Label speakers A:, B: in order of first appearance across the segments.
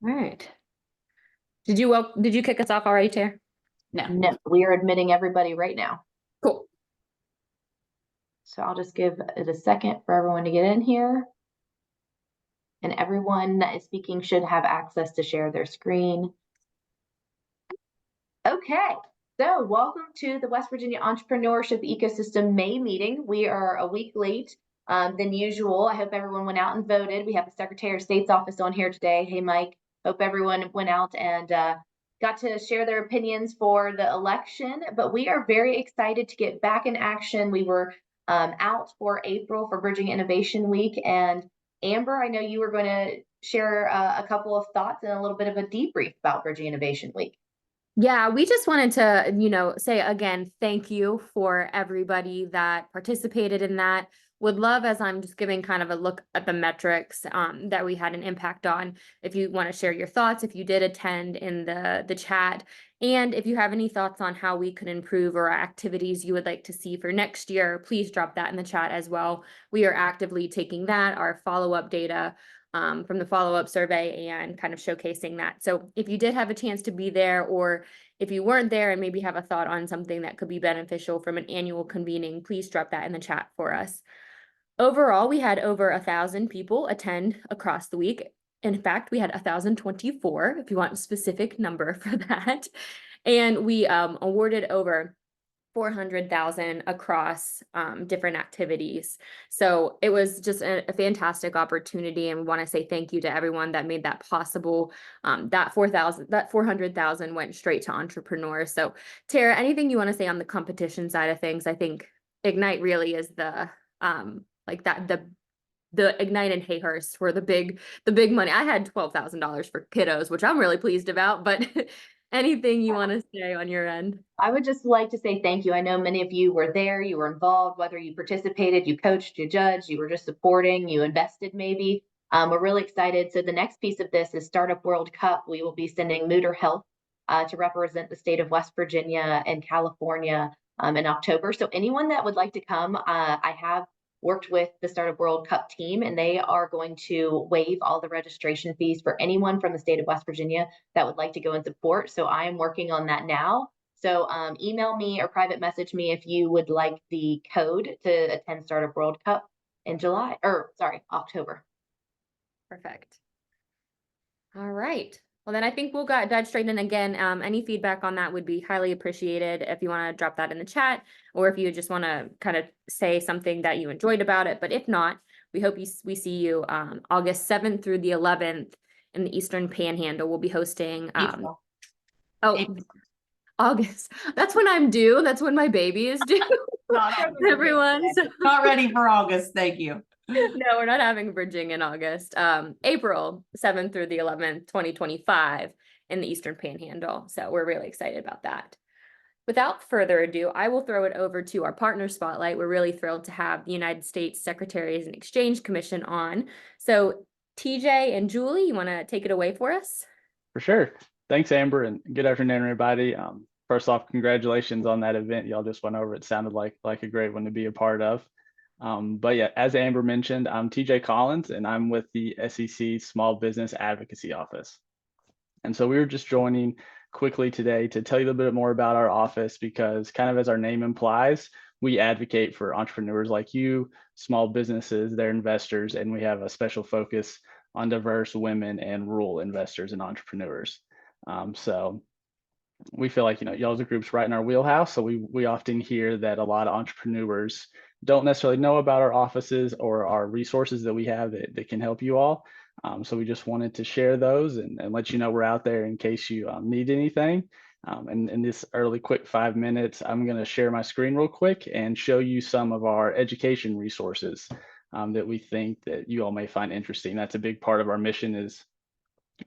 A: All right. Did you kick us off already, Chair? No.
B: No, we are admitting everybody right now.
A: Cool.
B: So I'll just give it a second for everyone to get in here. And everyone that is speaking should have access to share their screen. Okay, so welcome to the West Virginia Entrepreneurship Ecosystem May meeting. We are a week late than usual. I hope everyone went out and voted. We have the Secretary of State's office on here today. Hey, Mike. Hope everyone went out and got to share their opinions for the election. But we are very excited to get back in action. We were out for April for Bridging Innovation Week. And Amber, I know you were going to share a couple of thoughts and a little bit of a debrief about Bridging Innovation Week.
A: Yeah, we just wanted to, say again, thank you for everybody that participated in that. Would love, as I'm just giving kind of a look at the metrics that we had an impact on, if you want to share your thoughts, if you did attend in the chat, and if you have any thoughts on how we could improve or activities you would like to see for next year, please drop that in the chat as well. We are actively taking that, our follow-up data, from the follow-up survey and kind of showcasing that. So if you did have a chance to be there, or if you weren't there and maybe have a thought on something that could be beneficial from an annual convening, please drop that in the chat for us. Overall, we had over 1,000 people attend across the week. In fact, we had 1,024, if you want a specific number for that. And we awarded over 400,000 across different activities. So it was just a fantastic opportunity, and we want to say thank you to everyone that made that possible. That 400,000 went straight to entrepreneurs. So Tara, anything you want to say on the competition side of things? I think Ignite really is the the Ignite and Hayhurst were the big money. I had $12,000 for kiddos, which I'm really pleased about, but anything you want to say on your end?
B: I would just like to say thank you. I know many of you were there, you were involved, whether you participated, you coached, you judged, you were just supporting, you invested maybe. We're really excited. So the next piece of this is Startup World Cup. We will be sending Mooter Health to represent the state of West Virginia and California in October. So anyone that would like to come, I have worked with the Startup World Cup team, and they are going to waive all the registration fees for anyone from the state of West Virginia that would like to go and support. So I am working on that now. So email me or private message me if you would like the code to attend Startup World Cup in October.
A: Perfect. All right. Well, then I think we'll dive straight in again. Any feedback on that would be highly appreciated if you want to drop that in the chat, or if you just want to kind of say something that you enjoyed about it. But if not, we hope we see you August 7th through the 11th in the Eastern Panhandle. We'll be hosting August. That's when I'm due. That's when my baby is due. Everyone's
C: not ready for August. Thank you.
A: No, we're not having bridging in August. April 7th through the 11th, 2025 in the Eastern Panhandle. So we're really excited about that. Without further ado, I will throw it over to our partner spotlight. We're really thrilled to have the United States Securities and Exchange Commission on. So TJ and Julie, you want to take it away for us?
D: For sure. Thanks, Amber, and good afternoon, everybody. First off, congratulations on that event y'all just went over. It sounded like a great one to be a part of. But yeah, as Amber mentioned, I'm TJ Collins, and I'm with the SEC Small Business Advocacy Office. And so we were just joining quickly today to tell you a little bit more about our office, because kind of as our name implies, we advocate for entrepreneurs like you, small businesses, their investors, and we have a special focus on diverse women and rural investors and entrepreneurs. So we feel like, y'all's group's right in our wheelhouse. So we often hear that a lot of entrepreneurs don't necessarily know about our offices or our resources that we have that can help you all. So we just wanted to share those and let you know we're out there in case you need anything. And in this early quick 5 minutes, I'm going to share my screen real quick and show you some of our education resources that we think that you all may find interesting. That's a big part of our mission, is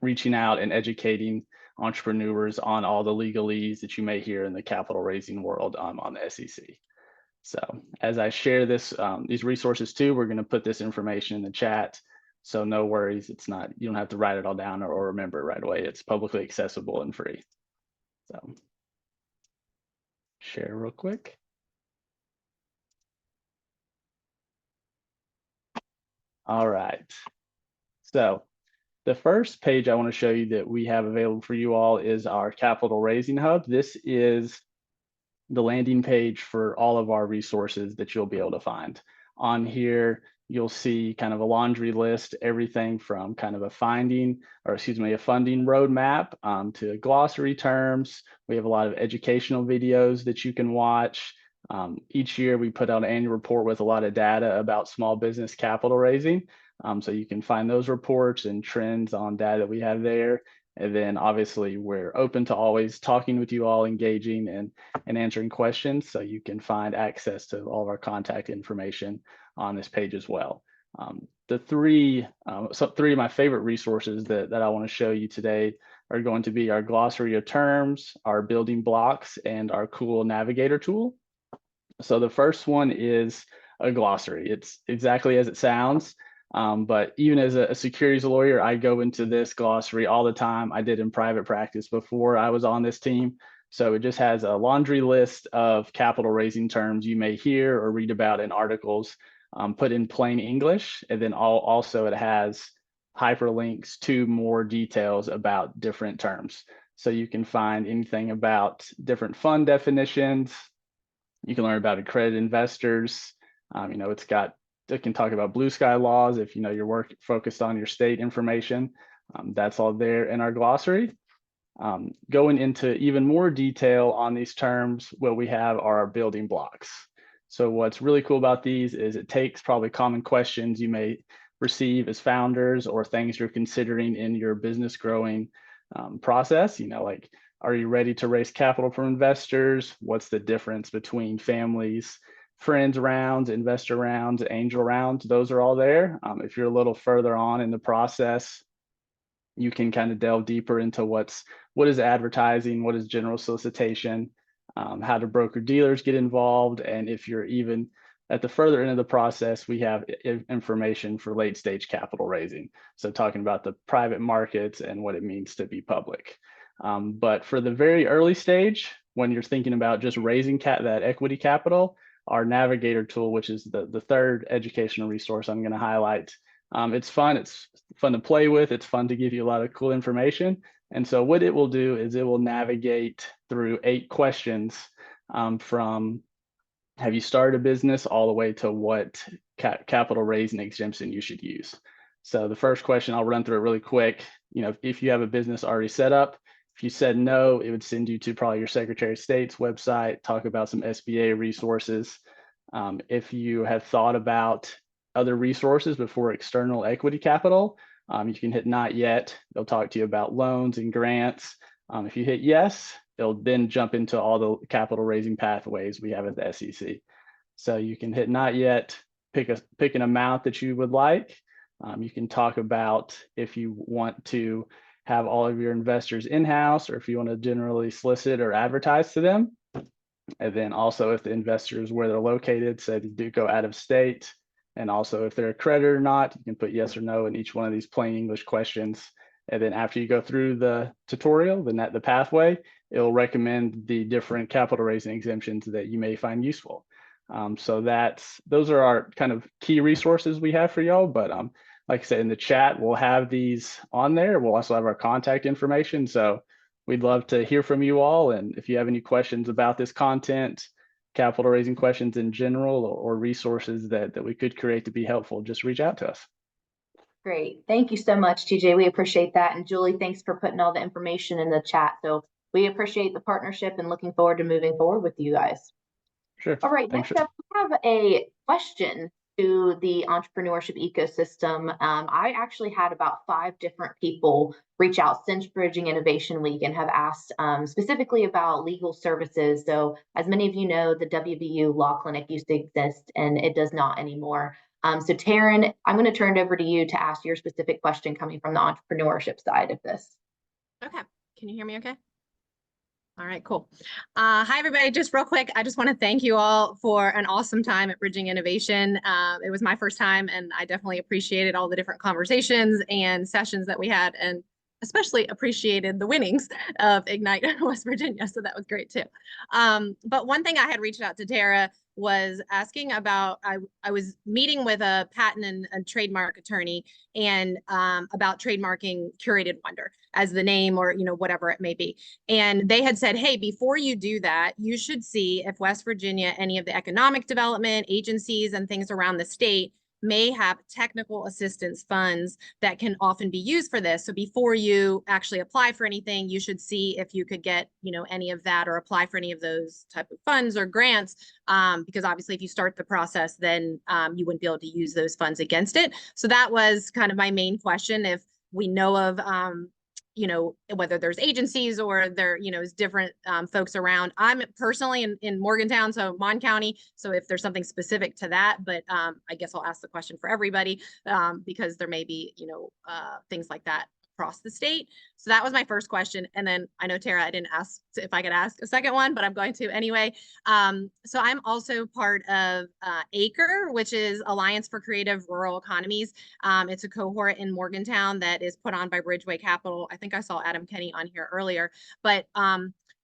D: reaching out and educating entrepreneurs on all the legalese that you may hear in the capital raising world on the SEC. So as I share these resources too, we're going to put this information in the chat. So no worries, you don't have to write it all down or remember it right away. It's publicly accessible and free. So share real quick. All right. So The first page I want to show you that we have available for you all is our capital raising hub. This is the landing page for all of our resources that you'll be able to find. On here, you'll see kind of a laundry list, everything from kind of a funding roadmap to glossary terms. We have a lot of educational videos that you can watch. Each year we put out an annual report with a lot of data about small business capital raising. So you can find those reports and trends on data we have there. And then obviously we're open to always talking with you all, engaging and answering questions. So you can find access to all of our contact information on this page as well. Three of my favorite resources that I want to show you today are going to be our glossary of terms, our building blocks, and our cool navigator tool. So the first one is a glossary. It's exactly as it sounds. But even as a securities lawyer, I go into this glossary all the time. I did in private practice before I was on this team. So it just has a laundry list of capital raising terms you may hear or read about in articles, put in plain English. And then also it has hyperlinks to more details about different terms. So you can find anything about different fund definitions. You can learn about accredited investors. It can talk about blue sky laws if you're focused on your state information. That's all there in our glossary. Going into even more detail on these terms, what we have are our building blocks. So what's really cool about these is it takes probably common questions you may receive as founders or things you're considering in your business growing process. Like, are you ready to raise capital from investors? What's the difference between families, friends rounds, investor rounds, angel rounds? Those are all there. If you're a little further on in the process, you can kind of delve deeper into what is advertising, what is general solicitation, how do broker dealers get involved, and if you're even at the further end of the process, we have information for late stage capital raising. So talking about the private markets and what it means to be public. But for the very early stage, when you're thinking about just raising that equity capital, our navigator tool, which is the third educational resource I'm going to highlight. It's fun to play with. It's fun to give you a lot of cool information. And so what it will do is it will navigate through 8 questions from have you started a business all the way to what capital raising exemption you should use. So the first question, I'll run through it really quick. If you have a business already set up, if you said no, it would send you to probably your Secretary of State's website, talk about some SBA resources. If you have thought about other resources before external equity capital, you can hit not yet. They'll talk to you about loans and grants. If you hit yes, they'll then jump into all the capital raising pathways we have at the SEC. So you can hit not yet, pick an amount that you would like. You can talk about if you want to have all of your investors in-house or if you want to generally solicit or advertise to them. And then also if the investors where they're located, say they do go out of state, and also if they're accredited or not, you can put yes or no in each one of these plain English questions. And then after you go through the tutorial, the pathway, it'll recommend the different capital raising exemptions that you may find useful. So those are our kind of key resources we have for y'all. But like I said, in the chat, we'll have these on there. We'll also have our contact information. So we'd love to hear from you all. And if you have any questions about this content, capital raising questions in general, or resources that we could create to be helpful, just reach out to us.
B: Great. Thank you so much, TJ. We appreciate that. And Julie, thanks for putting all the information in the chat. So we appreciate the partnership and looking forward to moving forward with you guys.
D: Sure.
B: All right. Next up, we have a question to the entrepreneurship ecosystem. I actually had about 5 different people reach out since Bridging Innovation Week and have asked specifically about legal services. So as many of you know, the WVU Law Clinic used to exist and it does not anymore. So Taryn, I'm going to turn it over to you to ask your specific question coming from the entrepreneurship side of this.
E: Okay. Can you hear me okay? All right, cool. Hi, everybody. Just real quick, I just want to thank you all for an awesome time at Bridging Innovation. It was my first time, and I definitely appreciated all the different conversations and sessions that we had, and especially appreciated the winnings of Ignite West Virginia. So that was great too. But one thing I had reached out to Tara was asking about, I was meeting with a patent and trademark attorney and about trademarking curated wonder as the name, or, you know, whatever it may be. And they had said, hey, before you do that, you should see if West Virginia, any of the economic development agencies and things around the state may have technical assistance funds that can often be used for this. So before you actually apply for anything, you should see if you could get, you know, any of that or apply for any of those type of funds or grants. Because obviously if you start the process, then you wouldn't be able to use those funds against it. So that was kind of my main question. If we know of, you know, whether there's agencies or there, you know, is different folks around. I'm personally in Morgantown, so Mon County. So if there's something specific to that, but I guess I'll ask the question for everybody because there may be, you know, things like that across the state. So that was my first question. And then I know, Tara, I didn't ask if I could ask a second one, but I'm going to anyway. So I'm also part of ACRE, which is Alliance for Creative Rural Economies. It's a cohort in Morgantown that is put on by Bridgeway Capital. I think I saw Adam Kenny on here earlier, but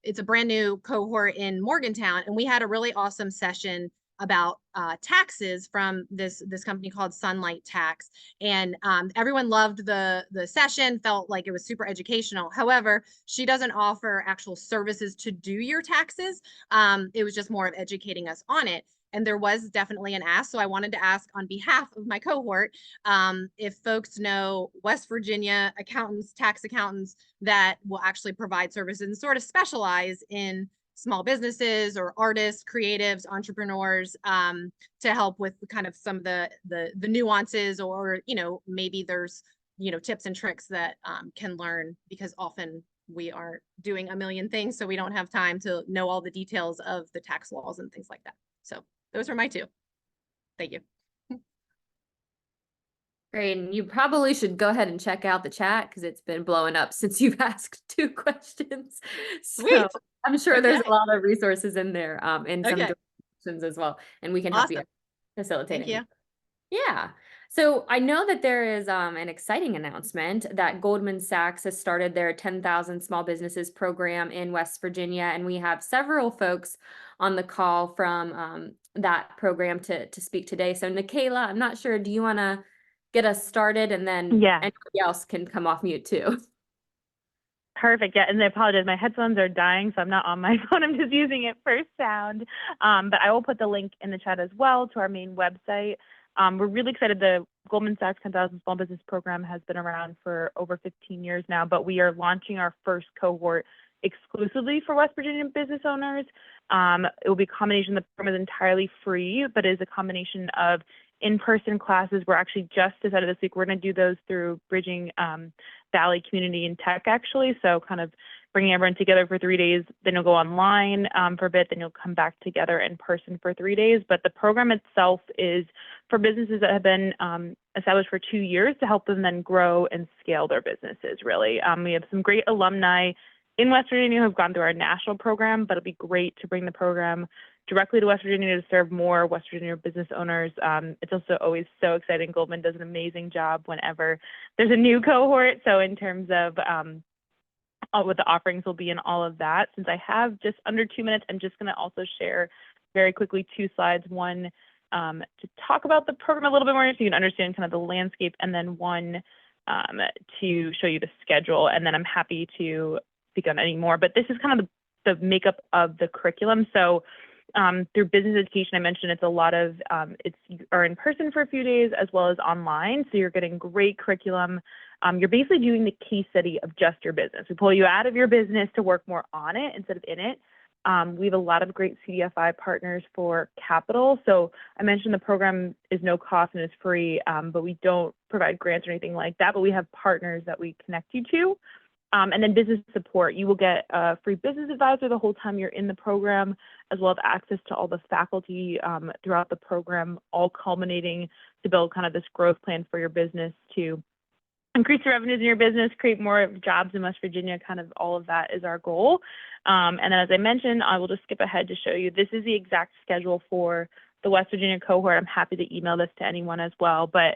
E: it's a brand new cohort in Morgantown. And we had a really awesome session about taxes from this company called Sunlight Tax, and everyone loved the session, felt like it was super educational. However, she doesn't offer actual services to do your taxes. It was just more of educating us on it. And there was definitely an ask. So I wanted to ask on behalf of my cohort, if folks know West Virginia accountants, tax accountants that will actually provide services and sort of specialize in small businesses or artists, creatives, entrepreneurs, to help with kind of some of the nuances, or, you know, maybe there's, you know, tips and tricks that can learn, because often we are doing a million things, so we don't have time to know all the details of the tax laws and things like that. So those are my two. Thank you.
A: Great, and you probably should go ahead and check out the chat because it's been blowing up since you've asked 2 questions.
E: Sweet.
A: So I'm sure there's
E: Okay.
A: a lot of resources in there, and some
E: Okay.
A: directions as well, and we can help you
E: Awesome.
A: facilitate
E: Thank
A: it.
E: you.
A: Yeah. So I know that there is an exciting announcement that Goldman Sachs has started their 10,000 Small Businesses program in West Virginia, and we have several folks on the call from that program to speak today. So Nikayla, I'm not sure, do you want to get us started, and then
F: Yeah.
A: anybody else can come off mute too?
F: Perfect. Yeah, and I apologize. My headphones are dying, so I'm not on my phone. I'm just using it for sound. But I will put the link in the chat as well to our main website. We're really excited. The Goldman Sachs 10,000 Small Business Program has been around for over 15 years now, but we are launching our first cohort exclusively for West Virginia business owners. It will be a combination. The program is entirely free, but is a combination of in-person classes. We're actually just decided this week we're going to do those through Bridging Valley Community and Tech, actually. So kind of bringing everyone together for 3 days. Then you'll go online for a bit. Then you'll come back together in person for 3 days. But the program itself is for businesses that have been established for 2 years to help them then grow and scale their businesses, really. We have some great alumni in West Virginia who have gone through our national program, but it'd be great to bring the program directly to West Virginia to serve more West Virginia business owners. It's also always so exciting. Goldman does an amazing job whenever there's a new cohort. So in terms of what the offerings will be and all of that, since I have just under 2 minutes, I'm just going to also share very quickly 2 slides. One to talk about the program a little bit more so you can understand kind of the landscape, and then one to show you the schedule. And then I'm happy to speak on any more. But this is kind of the makeup of the curriculum. So through business education, I mentioned it's a lot of, you are in person for a few days as well as online. So you're getting great curriculum. You're basically doing the case study of just your business. We pull you out of your business to work more on it instead of in it. We have a lot of great CDFI partners for capital. So I mentioned the program is no cost and is free, but we don't provide grants or anything like that, but we have partners that we connect you to. And then business support. You will get a free business advisor the whole time you're in the program, as well as access to all the faculty throughout the program, all culminating to build kind of this growth plan for your business to increase the revenues in your business, create more jobs in West Virginia, kind of all of that is our goal. And then as I mentioned, I will just skip ahead to show you, this is the exact schedule for the West Virginia cohort. I'm happy to email this to anyone as well, but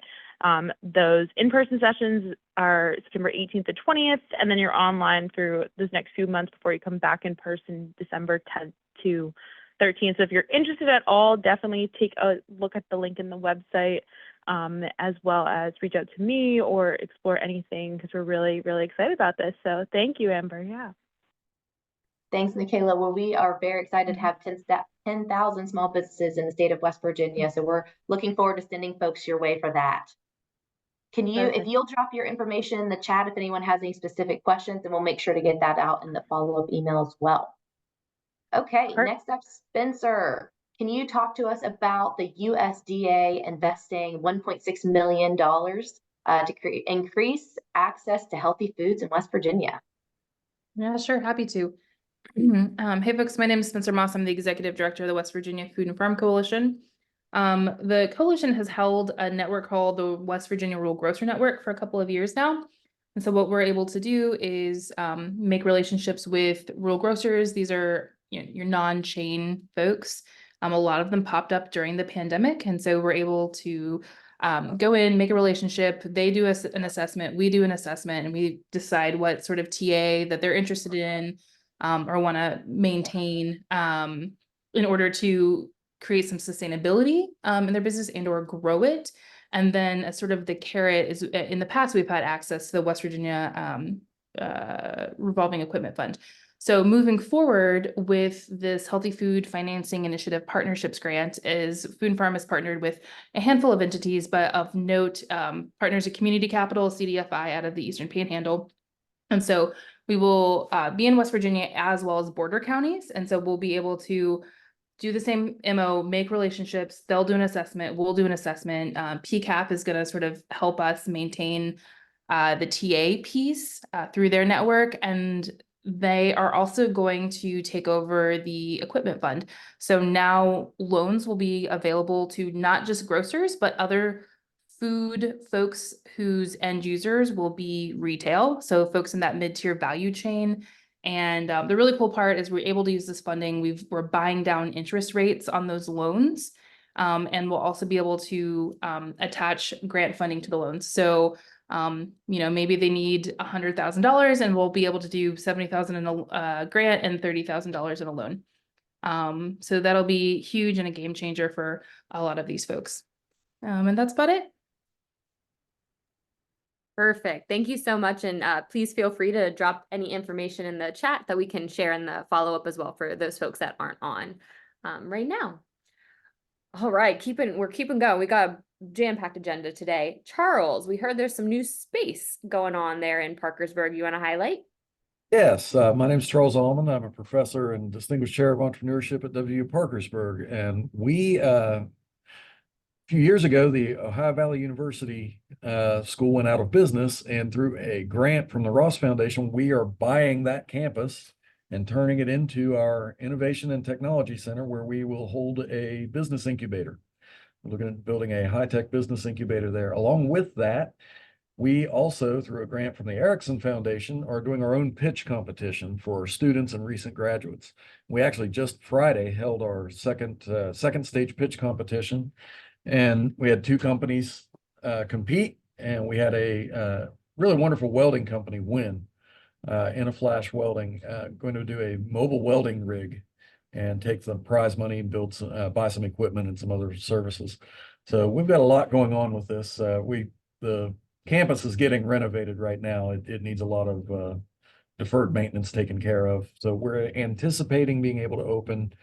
F: those in-person sessions are September 18th to 20th, and then you're online through this next few months before you come back in person, December 10th to 13th. So if you're interested at all, definitely take a look at the link in the website, as well as reach out to me or explore anything, because we're really, really excited about this. So thank you, Amber. Yeah.
B: Thanks, Michaela. Well, we are very excited to have 10,000 small businesses in the state of West Virginia. So we're looking forward to sending folks your way for that. Can you, if
F: Perfect.
B: you'll drop your information in the chat, if anyone has any specific questions, and we'll make sure to get that out in the follow-up email as well. Okay, next up, Spencer. Can you talk to us about the USDA investing $1.6 million to increase access to healthy foods in West Virginia?
G: Yeah, sure. Happy to. Hey folks, my name is Spencer Moss. I'm the Executive Director of the West Virginia Food and Farm Coalition. The coalition has held a network called the West Virginia Rural Grocer Network for a couple of years now. And so what we're able to do is make relationships with rural grocers. These are, you know, your non-chain folks. A lot of them popped up during the pandemic. And so we're able to go in, make a relationship. They do an assessment, we do an assessment, and we decide what sort of TA that they're interested in or want to maintain in order to create some sustainability in their business and or grow it. And then as sort of the carrot is, in the past, we've had access to the West Virginia revolving equipment fund. So moving forward with this Healthy Food Financing Initiative Partnerships Grant, is Food and Farm has partnered with a handful of entities, but of note, Partners of Community Capital, CDFI, out of the Eastern Panhandle. And so we will be in West Virginia as well as border counties. And so we'll be able to do the same MO, make relationships. They'll do an assessment. We'll do an assessment. PCAP is going to sort of help us maintain the TA piece through their network. And they are also going to take over the equipment fund. So now loans will be available to not just grocers, but other food folks whose end users will be retail. So folks in that mid-tier value chain. And the really cool part is we're able to use this funding. We're buying down interest rates on those loans. And we'll also be able to attach grant funding to the loans. So you know, maybe they need $100,000 and we'll be able to do $70,000 in a grant and $30,000 in a loan. So that'll be huge and a game changer for a lot of these folks. And that's about it.
A: Perfect. Thank you so much. And please feel free to drop any information in the chat that we can share in the follow-up as well for those folks that aren't on right now. All right, we're keeping going. We got a jam-packed agenda today. Charles, we heard there's some new space going on there in Parkersburg. You want to highlight?
H: Yes, my name is Charles Allman. I'm a professor and distinguished chair of entrepreneurship at WVEE Parkersburg. And we, a few years ago, the Ohio Valley University school went out of business. And through a grant from the Ross Foundation, we are buying that campus and turning it into our Innovation and Technology Center, where we will hold a business incubator. We're looking at building a high-tech business incubator there. Along with that, we also, through a grant from the Erickson Foundation, are doing our own pitch competition for students and recent graduates. We actually just Friday held our second stage pitch competition, and we had two companies compete, and we had a really wonderful welding company win. Flash Welding, going to do a mobile welding rig and take the prize money and build some, buy some equipment and some other services. So we've got a lot going on with this. The campus is getting renovated right now. It needs a lot of deferred maintenance taken care of. So we're anticipating being able to open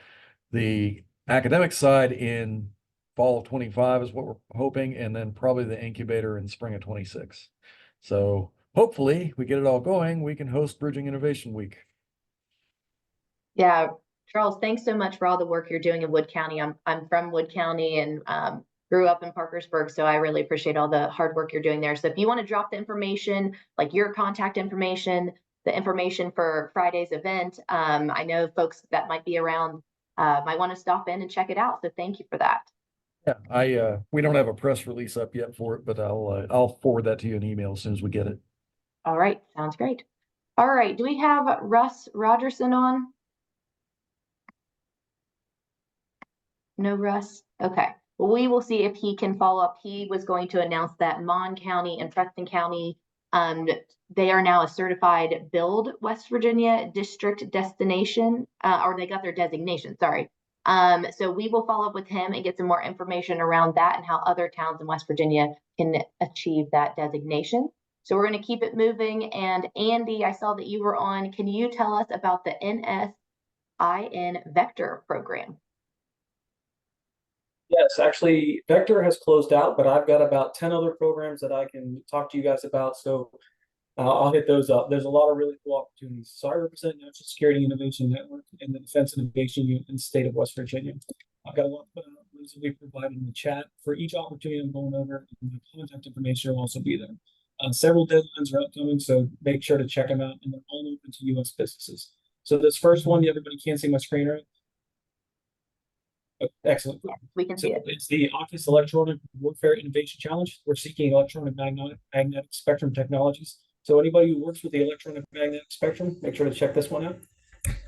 H: the academic side in fall of 25 is what we're hoping, and then probably the incubator in spring of 26. So hopefully we get it all going, we can host Bridging Innovation Week.
B: Yeah, Charles, thanks so much for all the work you're doing in Wood County. I'm from Wood County and grew up in Parkersburg, so I really appreciate all the hard work you're doing there. So if you want to drop the information, like your contact information, the information for Friday's event, I know folks that might be around might want to stop in and check it out. So thank you for that.
H: Yeah, we don't have a press release up yet for it, but I'll forward that to you in email as soon as we get it.
B: All right, sounds great. All right, do we have Russ Rogerson on? No, Russ? Okay. Well, we will see if he can follow up. He was going to announce that Mon County and Preston County, they are now a certified Build West Virginia district destination, or they got their designation, sorry. So we will follow up with him and get some more information around that and how other towns in West Virginia can achieve that designation. So we're going to keep it moving. And Andy, I saw that you were on. Can you tell us about the NSIN Vector program?
I: Yes, actually, Vector has closed out, but I've got about 10 other programs that I can talk to you guys about. So I'll hit those up. There's a lot of really cool opportunities. So I represent National Security Innovation Network and the Defense Innovation Unit in the state of West Virginia. I've got a lot of links that we provided in the chat for each opportunity I'm going over, and the contact information will also be there. Several deadlines are upcoming, so make sure to check them out, and they're all open to U.S. businesses. So this first one, everybody can't see my screen, right? Oh, excellent.
B: Yeah, we can see it.
I: It's the Oculus Electronic Warfare Innovation Challenge. We're seeking electronic magnetic spectrum technologies. So anybody who works with the electronic magnetic spectrum, make sure to check this one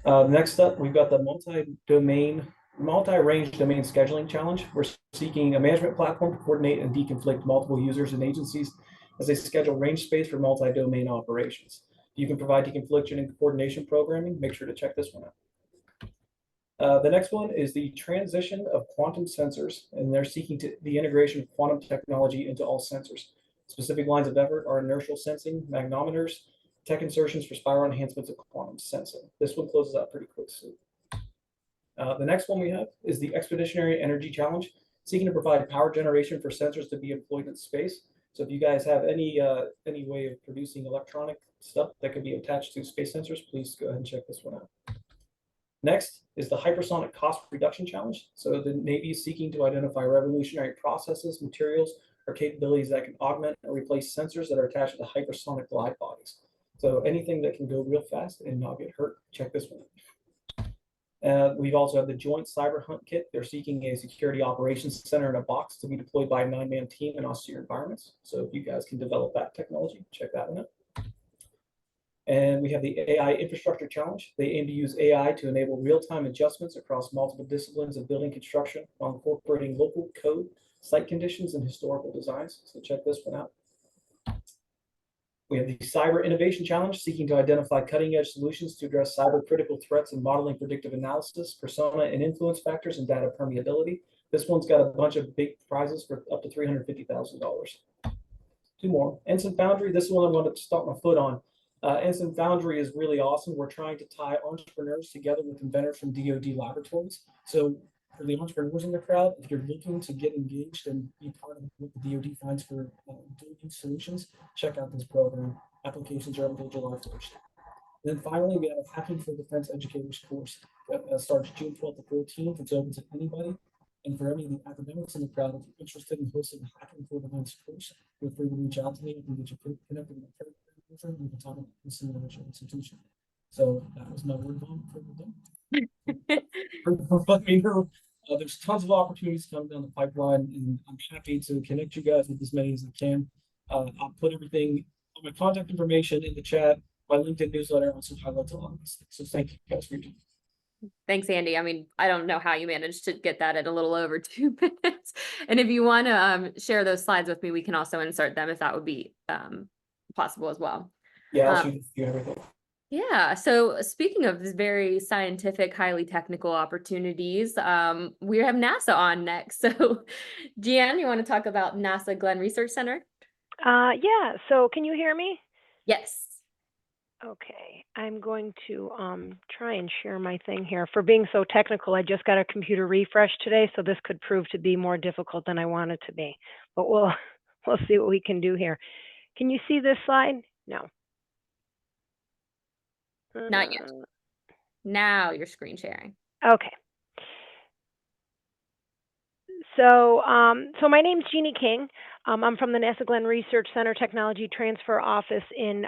I: out. Next up, we've got the multi-range domain scheduling challenge. We're seeking a management platform to coordinate and deconflict multiple users and agencies as they schedule range space for multi-domain operations. If you can provide deconfliction and coordination programming, make sure to check this one out. The next one is the transition of quantum sensors, and they're seeking the integration of quantum technology into all sensors. Specific lines of effort are inertial sensing, magnometers, tech insertions for spiral enhancements of quantum sensing. This one closes out pretty quickly. The next one we have is the Expeditionary Energy Challenge, seeking to provide power generation for sensors to be employed in space. So if you guys have any way of producing electronic stuff that could be attached to space sensors, please go ahead and check this one out. Next is the Hypersonic Cost Reduction Challenge. So the Navy is seeking to identify revolutionary processes, materials, or capabilities that can augment or replace sensors that are attached to hypersonic glide bodies. So anything that can go real fast and not get hurt, check this one out. We've also had the Joint Cyber Hunt Kit. They're seeking a security operations center in a box to be deployed by a 9-man team in austere environments. So if you guys can develop that technology, check that one out. And we have the AI Infrastructure Challenge. They aim to use AI to enable real-time adjustments across multiple disciplines of building construction while incorporating local code, site conditions, and historical designs. So check this one out. We have the Cyber Innovation Challenge, seeking to identify cutting-edge solutions to address cyber critical threats and modeling predictive analysis, persona and influence factors, and data permeability. This one's got a bunch of big prizes for up to $350,000. Two more. Ensign Foundry, this one I wanted to start my foot on. Ensign Foundry is really awesome. We're trying to tie entrepreneurs together with inventors from DoD laboratories. So for the entrepreneurs in the crowd, if you're looking to get engaged and be part of what the DoD finds for DoD solutions, check out this program. Applications are until July 1st. And then finally, we have a Hacking for Defense Educators course that starts June 12th to 14th. It's open to anybody. And for any of the academics in the crowd, if you're interested in hosting a Hacking for Defense course, feel free to reach out to me. I can get you connected with a we can talk about this in the institution. So that was my word bomb for the day. Let me know. There's tons of opportunities coming down the pipeline, and I'm happy to connect you guys with as many as I can. I'll put everything on my contact information in the chat, my LinkedIn newsletter, also highlights a lot of these things. So thank you guys for your time.
A: Thanks, Andy. I mean, I don't know how you managed to get that at a little over 2 minutes. And if you want to share those slides with me, we can also insert them if that would be possible as well.
I: Yeah, I'll shoot you everything.
A: Yeah. So speaking of this very scientific, highly technical opportunities, we have NASA on next. So Jeanne, you want to talk about NASA Glenn Research Center?
J: Yeah. So can you hear me?
A: Yes.
J: Okay. I'm going to try and share my thing here. For being so technical, I just got a computer refresh today, so this could prove to be more difficult than I want it to be. But we'll see what we can do here. Can you see this slide? No.
A: Not yet. Now you're screen sharing.
J: Okay. So my name's Jeannie King. I'm from the NASA Glenn Research Center Technology Transfer Office in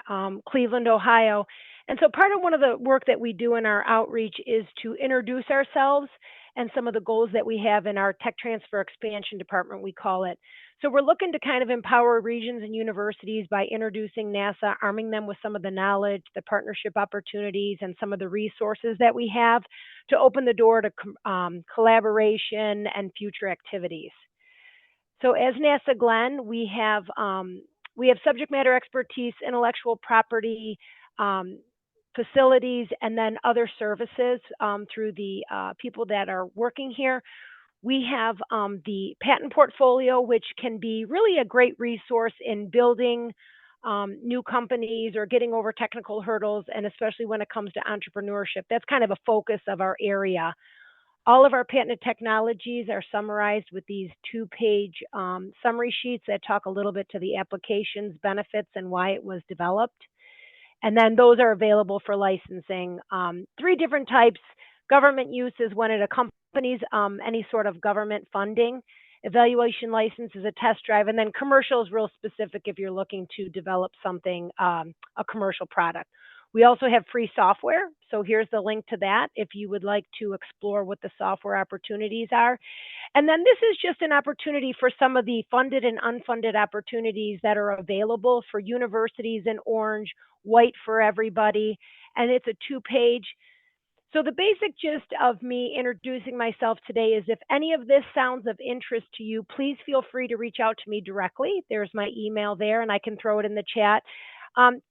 J: Cleveland, Ohio. And so part of one of the work that we do in our outreach is to introduce ourselves and some of the goals that we have in our Tech Transfer Expansion Department, we call it. So we're looking to kind of empower regions and universities by introducing NASA, arming them with some of the knowledge, the partnership opportunities, and some of the resources that we have to open the door to collaboration and future activities. So as NASA Glenn, we have subject matter expertise, intellectual property, facilities, and then other services through the people that are working here. We have the patent portfolio, which can be really a great resource in building new companies or getting over technical hurdles, and especially when it comes to entrepreneurship. That's kind of a focus of our area. All of our patented technologies are summarized with these 2-page summary sheets that talk a little bit to the applications, benefits, and why it was developed. And then those are available for licensing. 3 different types. Government use is when it accompanies any sort of government funding. Evaluation license is a test drive. And then commercial is real specific if you're looking to develop something, a commercial product. We also have free software. So here's the link to that if you would like to explore what the software opportunities are. And then this is just an opportunity for some of the funded and unfunded opportunities that are available for universities in orange, white for everybody. And it's a 2-page. So the basic gist of me introducing myself today is if any of this sounds of interest to you, please feel free to reach out to me directly. There's my email there, and I can throw it in the chat.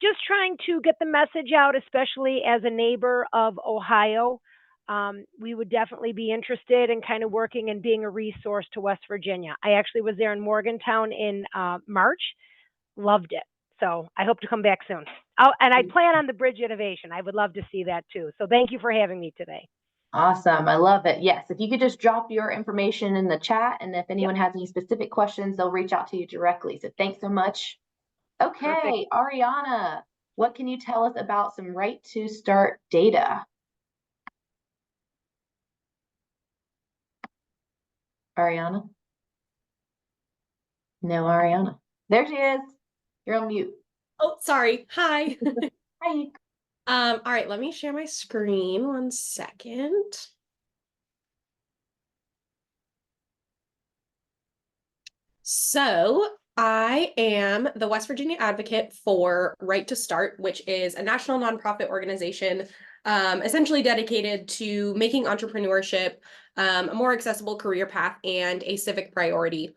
J: Just trying to get the message out, especially as a neighbor of Ohio. We would definitely be interested in kind of working and being a resource to West Virginia. I actually was there in Morgantown in March, loved it. So I hope to come back soon. And I plan on the bridge innovation. I would love to see that too. So thank you for having me today.
B: Awesome. I love it. Yes. If you could just drop your information in the chat, and if anyone has any specific questions, they'll reach out to you directly. So thanks so much. Okay,
J: Perfect.
B: Ariana, what can you tell us about some right to start data? Ariana? No, Ariana. There she is. You're on mute.
K: Oh, sorry. Hi.
B: Hi.
K: All right, let me share my screen 1 second. So I am the West Virginia advocate for Right to Start, which is a national nonprofit organization essentially dedicated to making entrepreneurship a more accessible career path and a civic priority.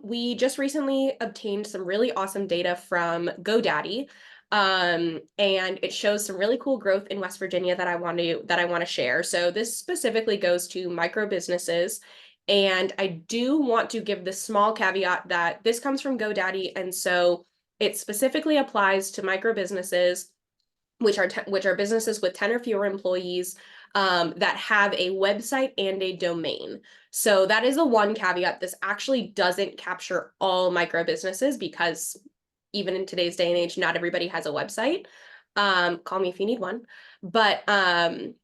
K: We just recently obtained some really awesome data from GoDaddy, and it shows some really cool growth in West Virginia that I want to share. So this specifically goes to micro businesses. And I do want to give the small caveat that this comes from GoDaddy, and so it specifically applies to micro businesses, which are businesses with 10 or fewer employees that have a website and a domain. So that is the one caveat. This actually doesn't capture all micro businesses because even in today's day and age, not everybody has a website. Call me if you need one, but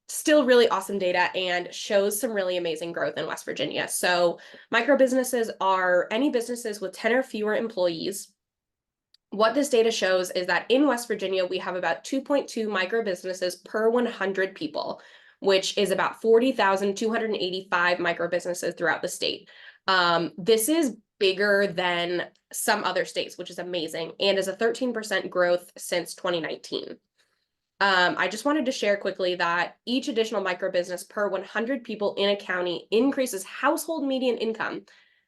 K: still really awesome data and shows some really amazing growth in West Virginia. So micro businesses are any businesses with 10 or fewer employees. What this data shows is that in West Virginia, we have about 2.2 micro businesses per 100 people, which is about 40,285 micro businesses throughout the state. This is bigger than some other states, which is amazing, and is a 13% growth since 2019. I just wanted to share quickly that each additional micro business per 100 people in a county increases household median income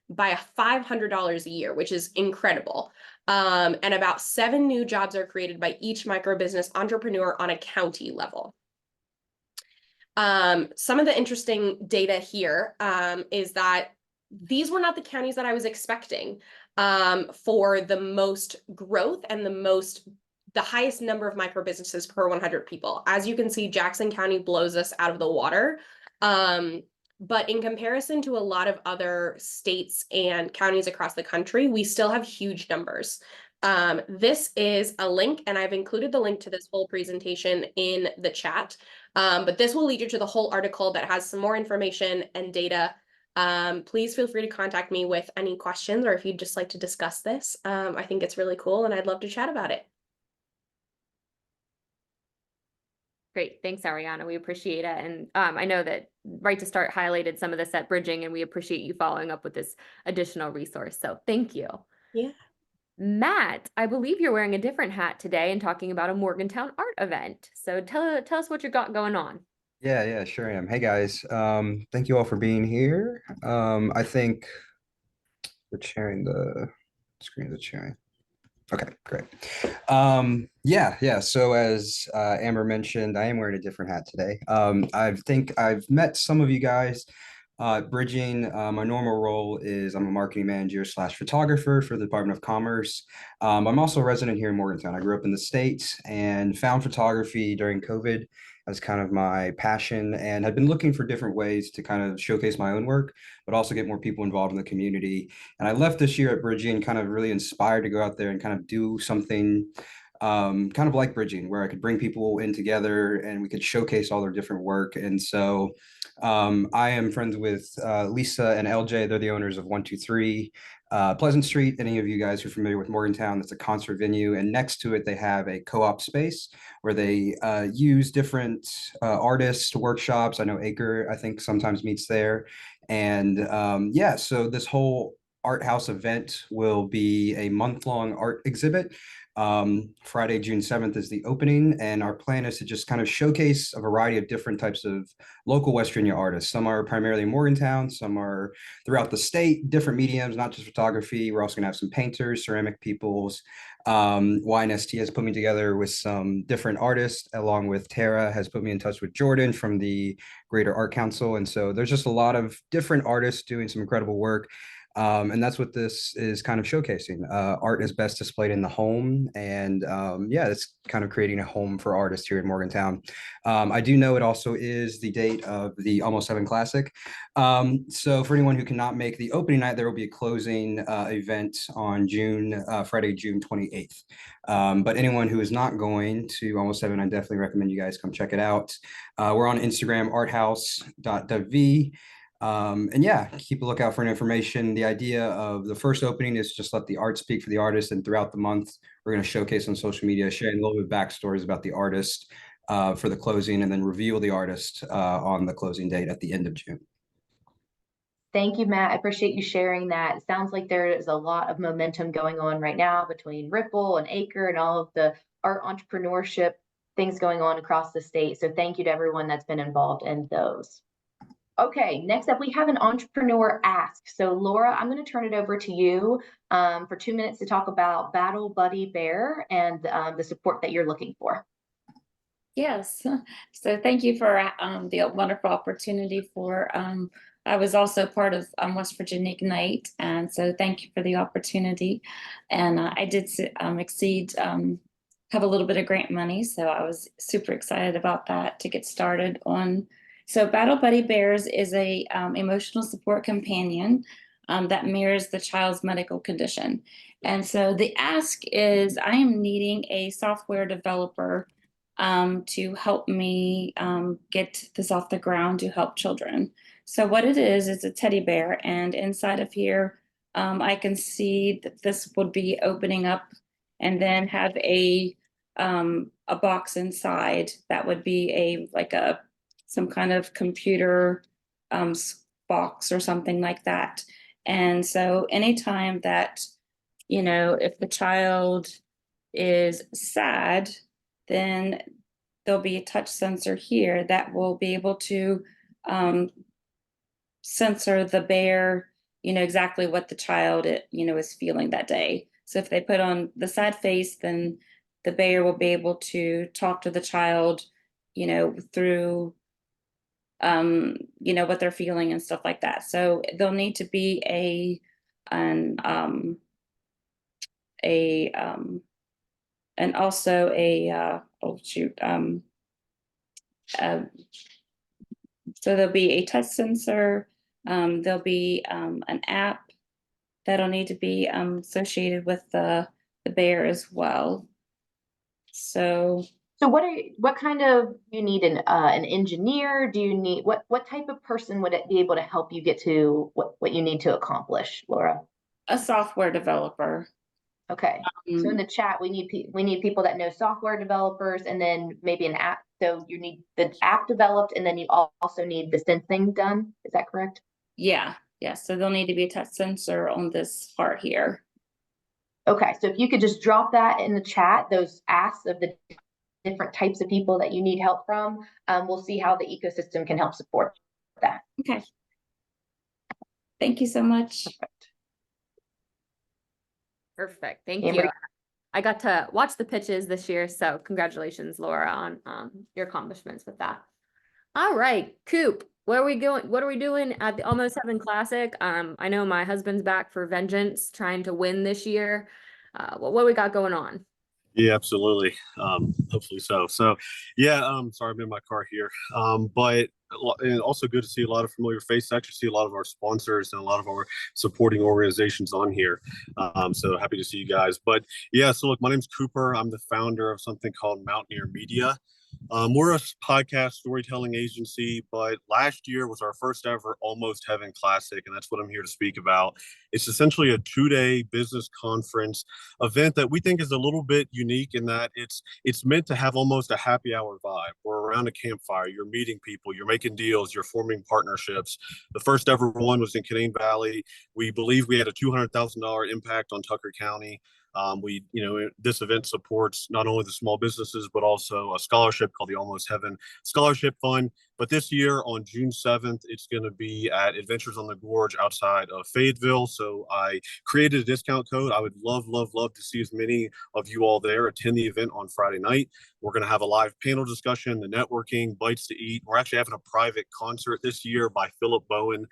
K: by $500 a year, which is incredible. And about 7 new jobs are created by each micro business entrepreneur on a county level. Some of the interesting data here is that these were not the counties that I was expecting for the most growth and the highest number of micro businesses per 100 people. As you can see, Jackson County blows us out of the water. But in comparison to a lot of other states and counties across the country, we still have huge numbers. This is a link, and I've included the link to this whole presentation in the chat. But this will lead you to the whole article that has some more information and data. Please feel free to contact me with any questions or if you'd just like to discuss this. I think it's really cool and I'd love to chat about it.
A: Great. Thanks, Ariana. We appreciate it. And I know that Right to Start highlighted some of this at Bridging, and we appreciate you following up with this additional resource. So thank you.
K: Yeah.
A: Matt, I believe you're wearing a different hat today and talking about a Morgantown art event. So tell us what you got going on.
L: Yeah, sure am. Hey guys, thank you all for being here. I think we're sharing the screen, Okay, great. Yeah. So as Amber mentioned, I am wearing a different hat today. I think I've met some of you guys. Bridging, my normal role is I'm a marketing manager slash photographer for the Department of Commerce. I'm also a resident here in Morgantown. I grew up in the States and found photography during COVID as kind of my passion, and had been looking for different ways to kind of showcase my own work, but also get more people involved in the community. And I left this year at Bridging kind of really inspired to go out there and kind of do something kind of like Bridging, where I could bring people in together and we could showcase all their different work. And so I am friends with Lisa and LJ. They're the owners of 123 Pleasant Street. Any of you guys who are familiar with Morgantown, that's a concert venue. And next to it, they have a co-op space where they use different artists, workshops. I know Acre, I think, sometimes meets there. And yeah, so this whole art house event will be a month-long art exhibit. Friday, June 7th is the opening, and our plan is to just kind of showcase a variety of different types of local West Virginia artists. Some are primarily in Morgantown, some are throughout the state, different mediums, not just photography. We're also going to have some painters, ceramic peoples. YNST has put me together with some different artists, along with Tara has put me in touch with Jordan from the Greater Art Council. And so there's just a lot of different artists doing some incredible work. And that's what this is kind of showcasing. Art is best displayed in the home. And yeah, it's kind of creating a home for artists here in Morgantown. I do know it also is the date of the Almost 7 Classic. So for anyone who cannot make the opening night, there will be a closing event on Friday, June 28th. But anyone who is not going to Almost 7, I definitely recommend you guys come check it out. We're on Instagram, arthouse.wv. And yeah, keep a lookout for information. The idea of the first opening is just let the art speak for the artist. And throughout the month, we're going to showcase on social media, sharing a little bit of backstories about the artist for the closing, and then reveal the artist on the closing date at the end of June.
B: Thank you, Matt. I appreciate you sharing that. It sounds like there is a lot of momentum going on right now between Ripple and Acre and all of the art entrepreneurship things going on across the state. So thank you to everyone that's been involved in those. Okay, next up, we have an entrepreneur ask. So Laura, I'm going to turn it over to you for 2 minutes to talk about Battle Buddy Bear and the support that you're looking for.
M: Yes, so thank you for the wonderful opportunity for, I was also part of West Virginia Ignite, and so thank you for the opportunity. And I did have a little bit of grant money, so I was super excited about that to get started on. So Battle Buddy Bears is a emotional support companion that mirrors the child's medical condition. And so the ask is, I am needing a software developer to help me get this off the ground to help children. So what it is a teddy bear, and inside of here, I can see that this would be opening up and then have a box inside that would be some kind of computer box or something like that. And so anytime that, if the child is sad, then there'll be a touch sensor here that will be able to sensor the bear, exactly what the child, is feeling that day. So if they put on the sad face, then the bear will be able to talk to the child, through, what they're feeling and stuff like that. So there'll need to be and also so there'll be a touch sensor, there'll be an app that'll need to be associated with the bear as well. So
B: what kind of, you need an engineer? Do you need, what type of person would it be able to help you get to what you need to accomplish, Laura?
M: A software developer.
B: Okay, so in the chat, we need people that know software developers, and then maybe an app. So you need the app developed, and then you also need the sensing done. Is that correct?
M: Yeah. So there'll need to be a touch sensor on this part here.
B: Okay, so if you could just drop that in the chat, those asks of the different types of people that you need help from, we'll see how the ecosystem can help support that.
M: Okay. Thank you so much.
A: Perfect. Thank
B: Amber,
A: you. I got to watch the pitches this year, so congratulations, Laura, on your accomplishments with that. All right, Coop, where are we going? What are we doing at the Almost Heaven Classic? I know my husband's back for vengeance, trying to win this year. What do we got going on?
N: Yeah, absolutely. Hopefully so. So, yeah. Sorry, I'm in my car here. But and also good to see a lot of familiar faces. Actually, see a lot of our sponsors and a lot of our supporting organizations on here. So happy to see you guys. But yeah, so look, my name's Cooper. I'm the founder of something called Mountaineer Media. We're a podcast storytelling agency, but last year was our first ever Almost Heaven Classic, and that's what I'm here to speak about. It's essentially a 2-day business conference event that we think is a little bit unique in that it's meant to have almost a happy hour vibe. We're around a campfire, you're meeting people, you're making deals, you're forming partnerships. The first ever one was in Canaan Valley. We believe we had a $200,000 impact on Tucker County. This event supports not only the small businesses, but also a scholarship called the Almost Heaven Scholarship Fund. But this year on June 7th, it's going to be at Adventures on the Gorge outside of Fayetteville. So I created a discount code. I would love, love, love to see as many of you all there attend the event on Friday night. We're going to have a live panel discussion, the networking, bites to eat. We're actually having a private concert this year by Philip Bowen.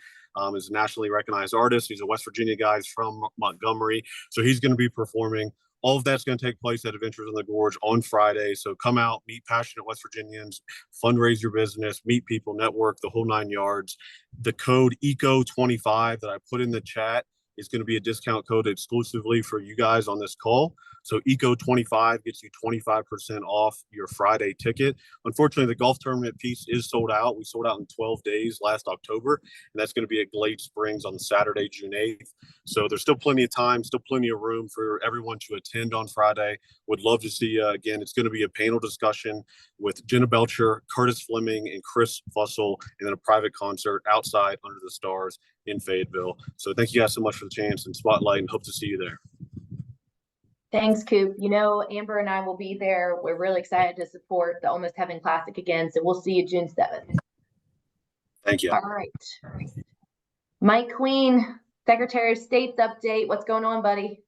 N: Is a nationally recognized artist. He's a West Virginia guy. He's from Montgomery. So he's going to be performing. All of that's going to take place at Adventures on the Gorge on Friday. So come out, meet passionate West Virginians, fundraise your business, meet people, network, the whole 9 yards. The code ECO25 that I put in the chat is going to be a discount code exclusively for you guys on this call. So ECO25 gets you 25% off your Friday ticket. Unfortunately, the golf tournament piece is sold out. We sold out in 12 days last October, and that's going to be at Glade Springs on Saturday, June 8th. So there's still plenty of time, still plenty of room for everyone to attend on Friday. Would love to see you again. It's going to be a panel discussion with Jenna Belcher, Curtis Fleming, and Chris Fussell, and then a private concert outside under the stars in Fayetteville. So thank you guys so much for the chance and spotlight, and hope to see you there.
B: Thanks, Coop. Amber and I will be there. We're really excited to support the Almost Heaven Classic again. So we'll see you June 7th.
N: Thank you.
B: All right. Mike Queen, Secretary of State's update. What's going on, buddy?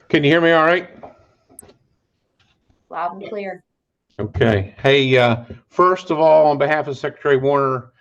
O: Can you hear me all right?
B: Loud and clear.
O: Okay. Hey, first of all, on behalf of Secretary Warner,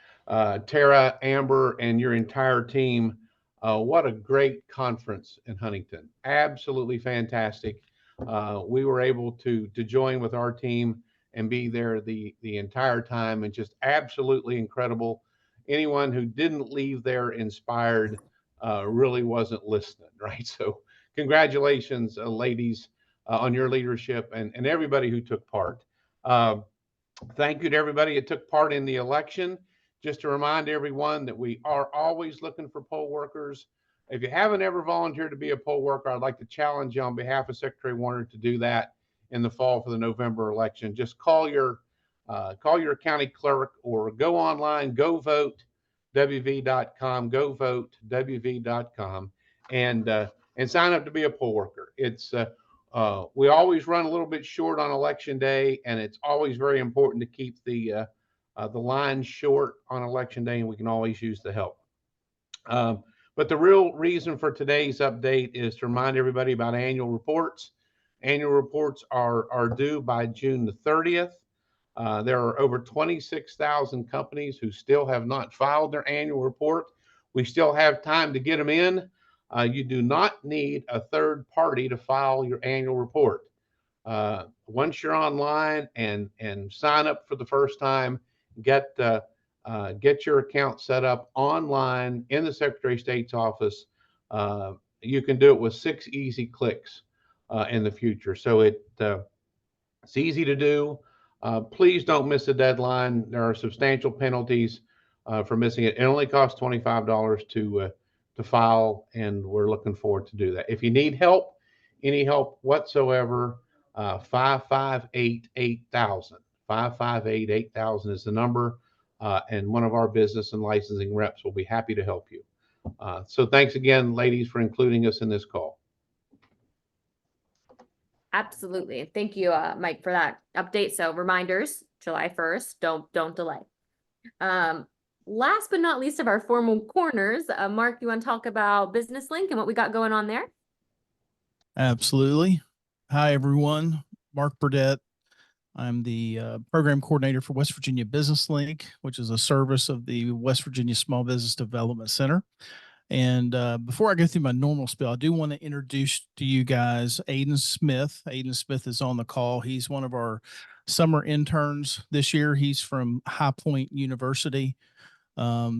O: Tara, Amber, and your entire team, what a great conference in Huntington. Absolutely fantastic. We were able to join with our team and be there the entire time, and just absolutely incredible. Anyone who didn't leave there inspired really wasn't listening, right? So congratulations, ladies, on your leadership and everybody who took part. Thank you to everybody that took part in the election. Just to remind everyone that we are always looking for poll workers. If you haven't ever volunteered to be a poll worker, I'd like to challenge you on behalf of Secretary Warner to do that in the fall for the November election. Just call your county clerk or go online, go vote WV.com, go vote WV.com, and sign up to be a poll worker. It's we always run a little bit short on election day, and it's always very important to keep the line short on election day, and we can always use the help. But the real reason for today's update is to remind everybody about annual reports. Annual reports are due by June the 30th. There are over 26,000 companies who still have not filed their annual report. We still have time to get them in. You do not need a third party to file your annual report. Once you're online and sign up for the first time, get your account set up online in the Secretary of State's office. You can do it with 6 easy clicks in the future. So it's easy to do. Please don't miss the deadline. There are substantial penalties for missing it. It only costs $25 to file, and we're looking forward to do that. If you need help, any help whatsoever, 558-8000. 558-8000 is the number, and one of our business and licensing reps will be happy to help you. So thanks again, ladies, for including us in this call.
A: Absolutely. Thank you, Mike, for that update. So reminders, July 1st, don't delay. Last but not least of our formal corners, Mark, you want to talk about Business Link and what we got going on there?
P: Absolutely. Hi, everyone. Mark Burdett. I'm the program coordinator for West Virginia Business Link, which is a service of the West Virginia Small Business Development Center. And before I go through my normal spiel, I do want to introduce to you guys Aiden Smith. Aiden Smith is on the call. He's one of our summer interns this year. He's from High Point University,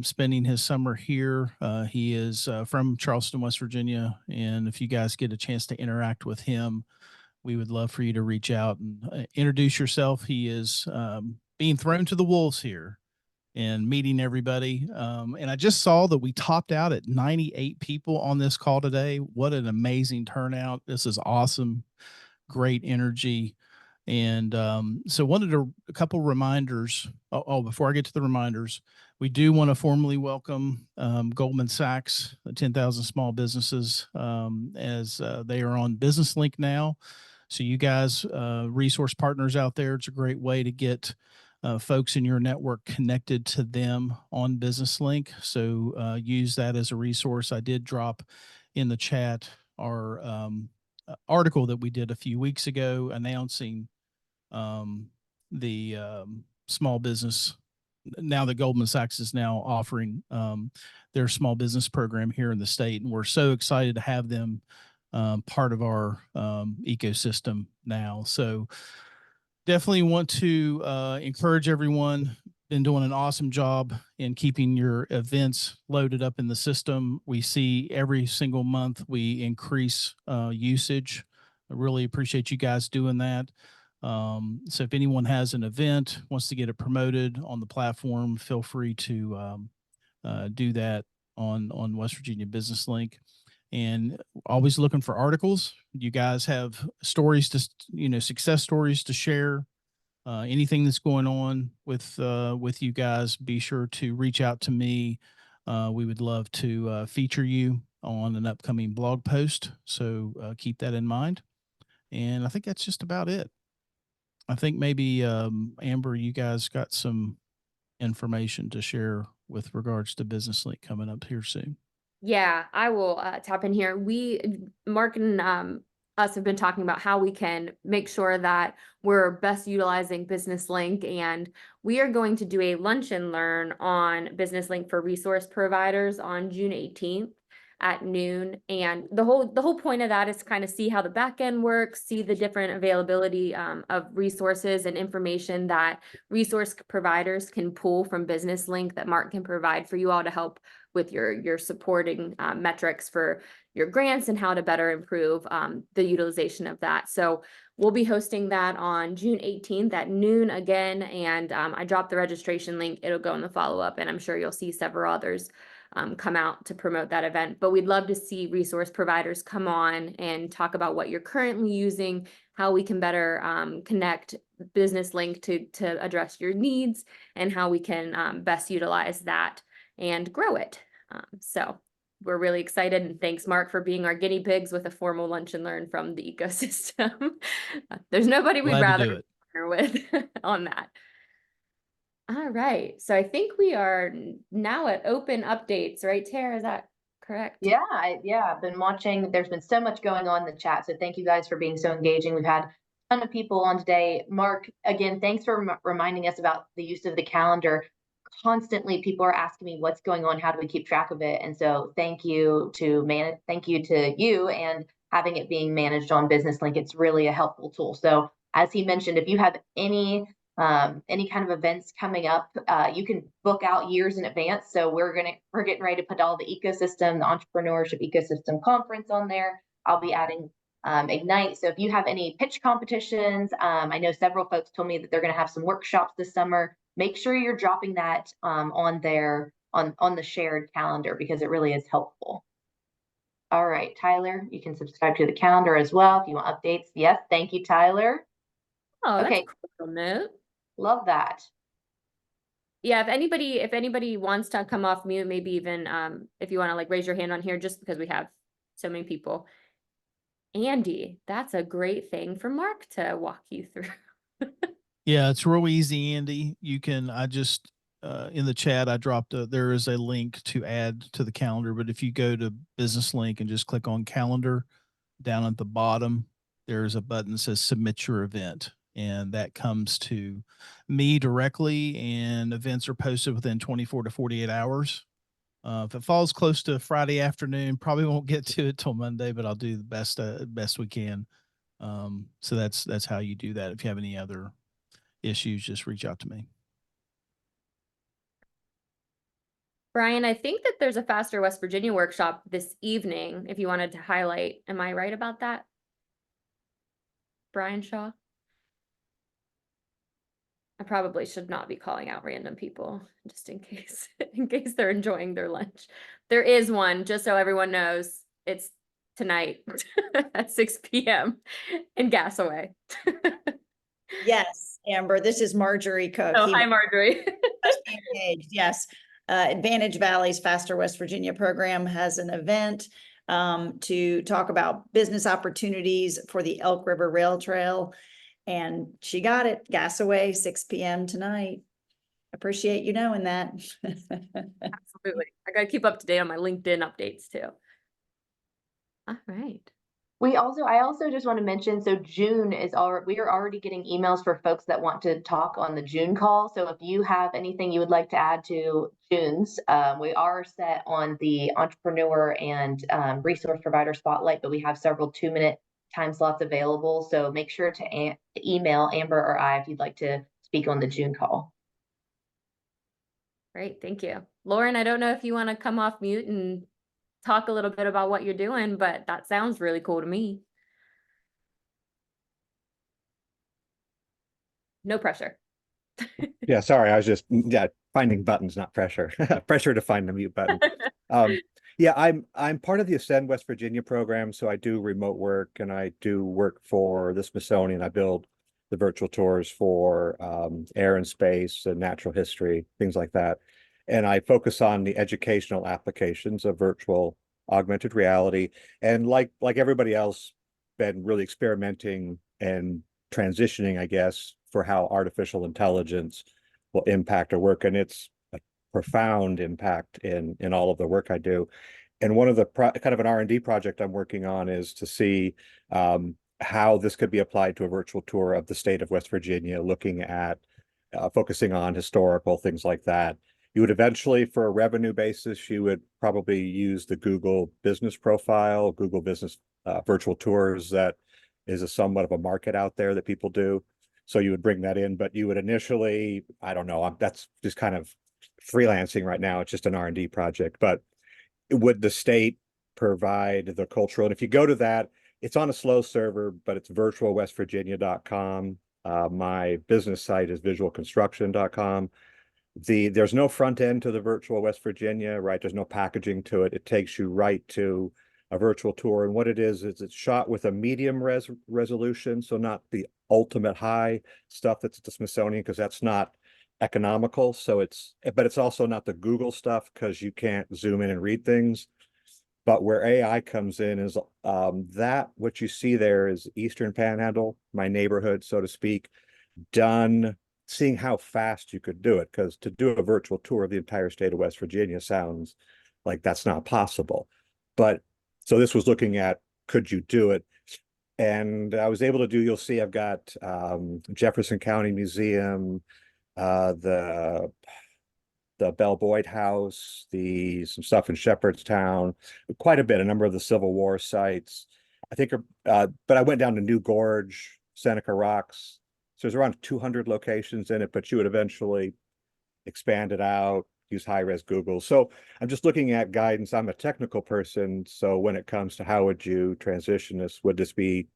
P: spending his summer here. He is from Charleston, West Virginia. And if you guys get a chance to interact with him, we would love for you to reach out and introduce yourself. He is being thrown to the wolves here and meeting everybody. And I just saw that we topped out at 98 people on this call today. What an amazing turnout. This is awesome. Great energy. And so wanted a couple reminders. Before I get to the reminders, we do want to formally welcome Goldman Sachs, 10,000 small businesses, as they are on Business Link now. So you guys, resource partners out there, it's a great way to get folks in your network connected to them on Business Link. So use that as a resource. I did drop in the chat our article that we did a few weeks ago announcing the small business. Now that Goldman Sachs is now offering their small business program here in the state, and we're so excited to have them part of our ecosystem now. So definitely want to encourage everyone. Been doing an awesome job in keeping your events loaded up in the system. We see every single month we increase usage. I really appreciate you guys doing that. So if anyone has an event, wants to get it promoted on the platform, feel free to do that on West Virginia Business Link. And always looking for articles. You guys have stories to, success stories to share. Anything that's going on with you guys, be sure to reach out to me. We would love to feature you on an upcoming blog post. So keep that in mind. And I think that's just about it. I think maybe Amber, you guys got some information to share with regards to Business Link coming up here soon.
A: Yeah, I will tap in here. Mark and us have been talking about how we can make sure that we're best utilizing Business Link, and we are going to do a lunch and learn on Business Link for resource providers on June 18th at noon. And the whole point of that is to kind of see how the back end works, see the different availability of resources and information that resource providers can pull from Business Link that Mark can provide for you all to help with your supporting metrics for your grants and how to better improve the utilization of that. So we'll be hosting that on June 18th at noon again. And I dropped the registration link. It'll go in the follow-up, and I'm sure you'll see several others come out to promote that event. But we'd love to see resource providers come on and talk about what you're currently using, how we can better connect Business Link to address your needs, and how we can best utilize that and grow it. So we're really excited, and thanks, Mark, for being our guinea pigs with a formal lunch and learn from the ecosystem. There's nobody we'd rather partner with on that. All right, so I think we are now at open updates, right, Tara? Is that correct?
B: Yeah, I've been watching. There's been so much going on in the chat, so thank you guys for being so engaging. We've had a ton of people on today. Mark, again, thanks for reminding us about the use of the calendar. Constantly people are asking me what's going on, how do we keep track of it? And so thank you to you and having it being managed on Business Link. It's really a helpful tool. So as he mentioned, if you have any kind of events coming up, you can book out years in advance. So we're getting ready to put all the ecosystem, the entrepreneurship ecosystem conference on there. I'll be adding Ignite. So if you have any pitch competitions, I know several folks told me that they're going to have some workshops this summer. Make sure you're dropping that on the shared calendar, because it really is helpful. All right, Tyler, you can subscribe to the calendar as well if you want updates. Yes, thank you, Tyler.
A: Oh,
B: okay.
A: That's a cool note.
B: Love that.
A: Yeah, if anybody wants to come off mute, maybe even if you want to like raise your hand on here, just because we have so many people. Andy, that's a great thing for Mark to walk you through.
P: Yeah, it's real easy, Andy. You can, I just, in the chat, I dropped there is a link to add to the calendar, but if you go to Business Link and just click on calendar, down at the bottom, there's a button that says submit your event. And that comes to me directly, and events are posted within 24 to 48 hours. If it falls close to Friday afternoon, probably won't get to it till Monday, but I'll do the best we can. So that's how you do that. If you have any other issues, just reach out to me.
A: Brian, I think that there's a Faster West Virginia workshop this evening, if you wanted to highlight. Am I right about that? Brian Shaw? I probably should not be calling out random people just in case, in case they're enjoying their lunch. There is one, just so everyone knows, it's tonight at 6 p.m. in Gasaway.
Q: Yes, Amber, this is Marjorie Cook.
A: Oh, hi, Marjorie.
Q: Must be engaged. Yes. Advantage Valley's Faster West Virginia program has an event to talk about business opportunities for the Elk River Rail Trail. And she got it, Gasaway, 6 p.m. tonight. Appreciate you knowing that.
A: Absolutely. I got to keep up to date on my LinkedIn updates too. All right.
B: I also just want to mention, so June is we are already getting emails for folks that want to talk on the June call. So if you have anything you would like to add to June's, we are set on the entrepreneur and resource provider spotlight, but we have several 2-minute time slots available. So make sure to email Amber or I if you'd like to speak on the June call.
A: Great, thank you. Lauren, I don't know if you want to come off mute and talk a little bit about what you're doing, but that sounds really cool to me. No pressure.
R: Yeah, sorry, I was just finding buttons, not pressure. Pressure to find the mute button. Yeah, I'm part of the Ascend West Virginia program, so I do remote work and I do work for the Smithsonian. I build the virtual tours for air and space and natural history, things like that. And I focus on the educational applications of virtual augmented reality. And like everybody else, been really experimenting and transitioning, I guess, for how artificial intelligence will impact our work. And it's a profound impact in all of the work I do. And one of the kind of an R&D project I'm working on is to see how this could be applied to a virtual tour of the state of West Virginia, looking at focusing on historical things like that. You would eventually, for a revenue basis, you would probably use the Google business profile, Google business virtual tours. That is a somewhat of a market out there that people do. So you would bring that in, but you would initially, I don't know, that's just kind of freelancing right now. It's just an R&D project, but would the state provide the cultural? And if you go to that, it's on a slow server, but it's virtualwestvirginia.com. My business site is visualconstruction.com. There's no front end to the virtual West Virginia, right? There's no packaging to it. It takes you right to a virtual tour. And what it is it's shot with a medium resolution. So not the ultimate high stuff that's at the Smithsonian, because that's not economical. So but it's also not the Google stuff, because you can't zoom in and read things. But where AI comes in is that what you see there is Eastern Panhandle, my neighborhood, so to speak, done seeing how fast you could do it. Because to do a virtual tour of the entire state of West Virginia sounds like that's not possible. But so this was looking at, could you do it? And I was able to do, you'll see I've got Jefferson County Museum, the Bell Boyd House, some stuff in Shepherdstown, quite a bit, a number of the Civil War sites. I think, but I went down to New Gorge, Seneca Rocks. So there's around 200 locations in it, but you would eventually expand it out, use high-res Google. So I'm just looking at guidance. I'm a technical person. So when it comes to how would you transition this, would this be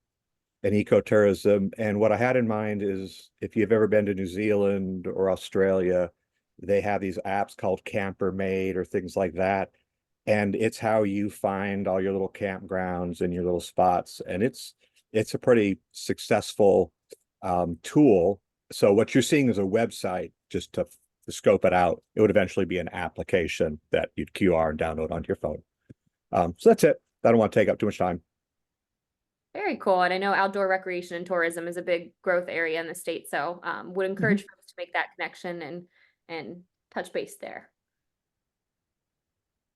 R: an ecotourism? And what I had in mind is, if you've ever been to New Zealand or Australia, they have these apps called Camper Made or things like that. And it's how you find all your little campgrounds and your little spots. And it's a pretty successful tool. So what you're seeing is a website just to scope it out. It would eventually be an application that you'd QR and download onto your phone. So that's it. I don't want to take up too much time.
A: Very cool. And I know outdoor recreation and tourism is a big growth area in the state. So would encourage folks to make that connection and touch base there.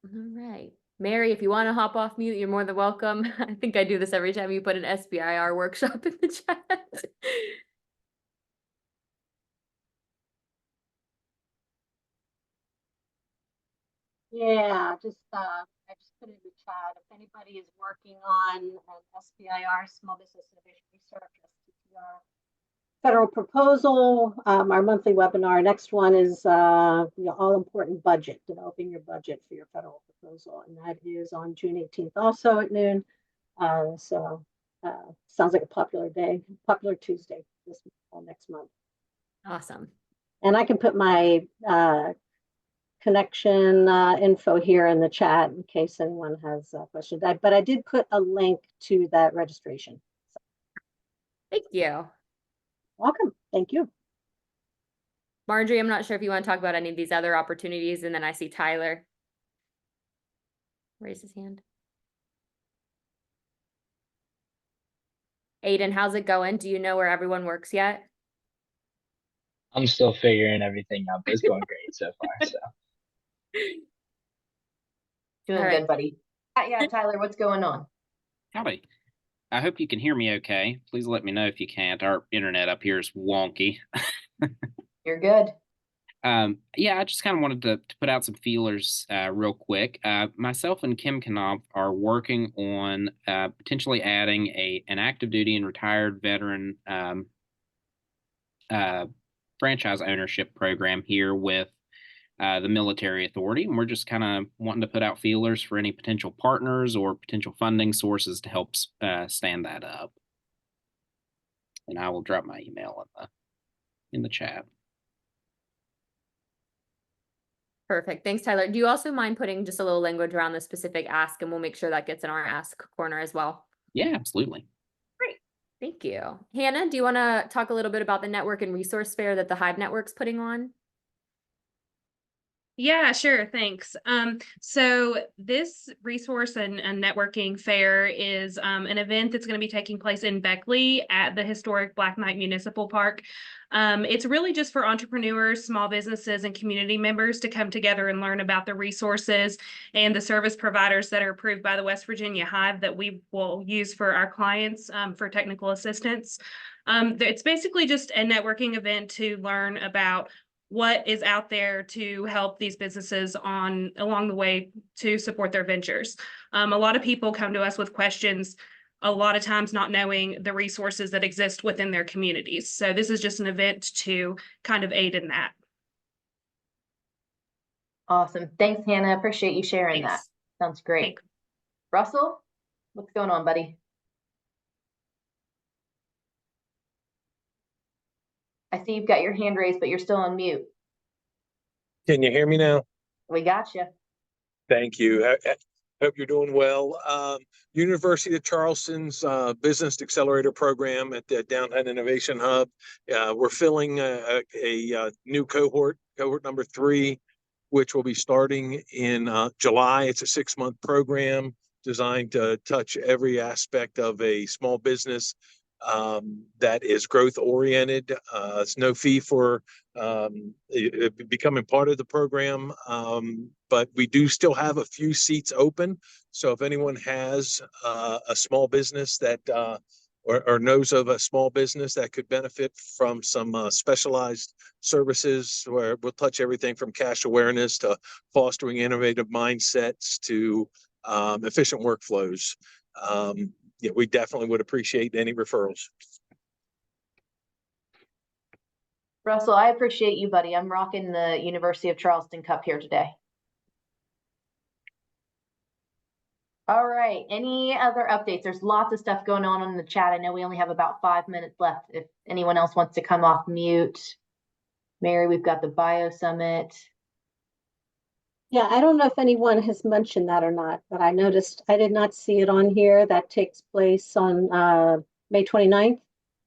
A: All right. Mary, if you want to hop off mute, you're more than welcome. I think I do this every time you put an SBIR workshop in the chat.
S: Yeah, I just put in the chat. If anybody is working on an SBIR, Small Business Innovation Research, STTR federal proposal, our monthly webinar. Next one is all important budget, developing your budget for your federal proposal, and that is on June 18th, also at noon. Sounds like a popular Tuesday this next month.
A: Awesome.
S: And I can put my connection info here in the chat in case anyone has questions. But I did put a link to that registration. So.
A: Thank you.
S: Welcome. Thank you.
A: Marjorie, I'm not sure if you want to talk about any of these other opportunities, and then I see Tyler raise his hand. Aiden, how's it going? Do you know where everyone works yet?
T: I'm still figuring everything out, but it's going great so far. So
B: Doing good, buddy. Yeah, Tyler, what's going on?
U: Howdy. I hope you can hear me okay. Please let me know if you can't. Our internet up here is wonky.
B: You're good.
U: Yeah, I just kind of wanted to put out some feelers real quick. Myself and Kim Knopf are working on potentially adding an active duty and retired veteran franchise ownership program here with the military authority. And we're just kind of wanting to put out feelers for any potential partners or potential funding sources to help stand that up. And I will drop my email in the chat.
A: Perfect. Thanks, Tyler. Do you also mind putting just a little language around the specific ask, and we'll make sure that gets in our ask corner as well?
U: Yeah, absolutely.
A: Great. Thank you. Hannah, do you want to talk a little bit about the network and resource fair that the Hive Network's putting on?
V: Yeah, sure. Thanks. So this resource and networking fair is an event that's going to be taking place in Beckley at the historic Black Knight Municipal Park. It's really just for entrepreneurs, small businesses, and community members to come together and learn about the resources and the service providers that are approved by the West Virginia Hive that we will use for our clients for technical assistance. It's basically just a networking event to learn about what is out there to help these businesses along the way to support their ventures. A lot of people come to us with questions, a lot of times not knowing the resources that exist within their communities. So this is just an event to kind of aid in that.
B: Awesome. Thanks, Hannah. Appreciate you sharing that. Sounds great.
V: Thanks.
B: Russell, what's going on, buddy? I see you've got your hand raised, but you're still on mute.
W: Can you hear me now?
B: We got you.
W: Thank you. I hope you're doing well. University of Charleston's Business Accelerator Program at the Downtown Innovation Hub. We're filling a new cohort number 3, which will be starting in July. It's a 6-month program designed to touch every aspect of a small business that is growth oriented. It's no fee for becoming part of the program, but we do still have a few seats open. So if anyone has a small business that or knows of a small business that could benefit from some specialized services, where we'll touch everything from cash awareness to fostering innovative mindsets to efficient workflows. Yeah, we definitely would appreciate any referrals.
B: Russell, I appreciate you, buddy. I'm rocking the University of Charleston Cup here today. All right. Any other updates? There's lots of stuff going on in the chat. I know we only have about 5 minutes left. If anyone else wants to come off mute. Mary, we've got the Bio Summit.
S: Yeah, I don't know if anyone has mentioned that or not, but I noticed I did not see it on here. That takes place on May 29th,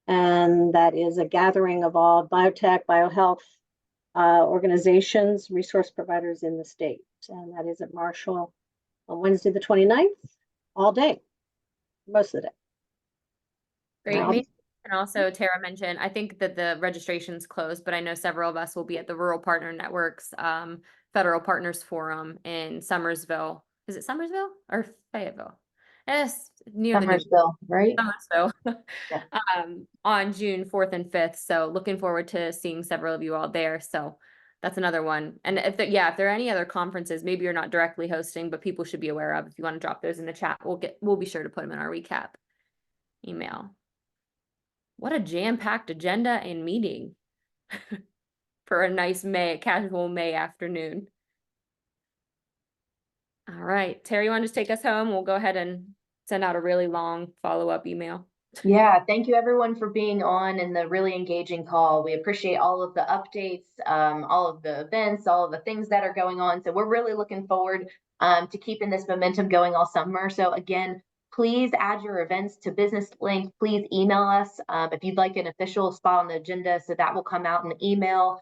S: and that is a gathering of all biotech, biohealth organizations, resource providers in the state. And that is at Marshall on Wednesday the 29th, all day, most of the day.
A: Great. And also Tara mentioned, I think that the registration's closed, but I know several of us will be at the Rural Partner Network's Federal Partners Forum in Summersville is it Summersville or Fayetteville? It's near the new
B: Summersville, right?
A: Summersville.
B: Yeah.
A: On June 4th and 5th. So looking forward to seeing several of you all there. So that's another one. And if there are any other conferences, maybe you're not directly hosting, but people should be aware of, if you want to drop those in the chat, we'll be sure to put them in our recap email. What a jam-packed agenda and meeting for a nice casual May afternoon. All right, Terry, you want to just take us home? We'll go ahead and send out a really long follow-up email.
B: Yeah, thank you everyone for being on and the really engaging call. We appreciate all of the updates, all of the events, all of the things that are going on. So we're really looking forward to keeping this momentum going all summer. So again, please add your events to Business Link. Please email us if you'd like an official spot on the agenda. So that will come out in the email.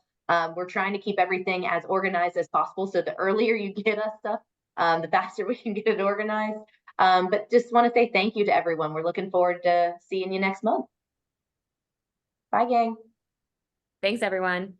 B: We're trying to keep everything as organized as possible. So the earlier you get us stuff, the faster we can get it organized. But just want to say thank you to everyone. We're looking forward to seeing you next month. Bye, gang.
A: Thanks, everyone.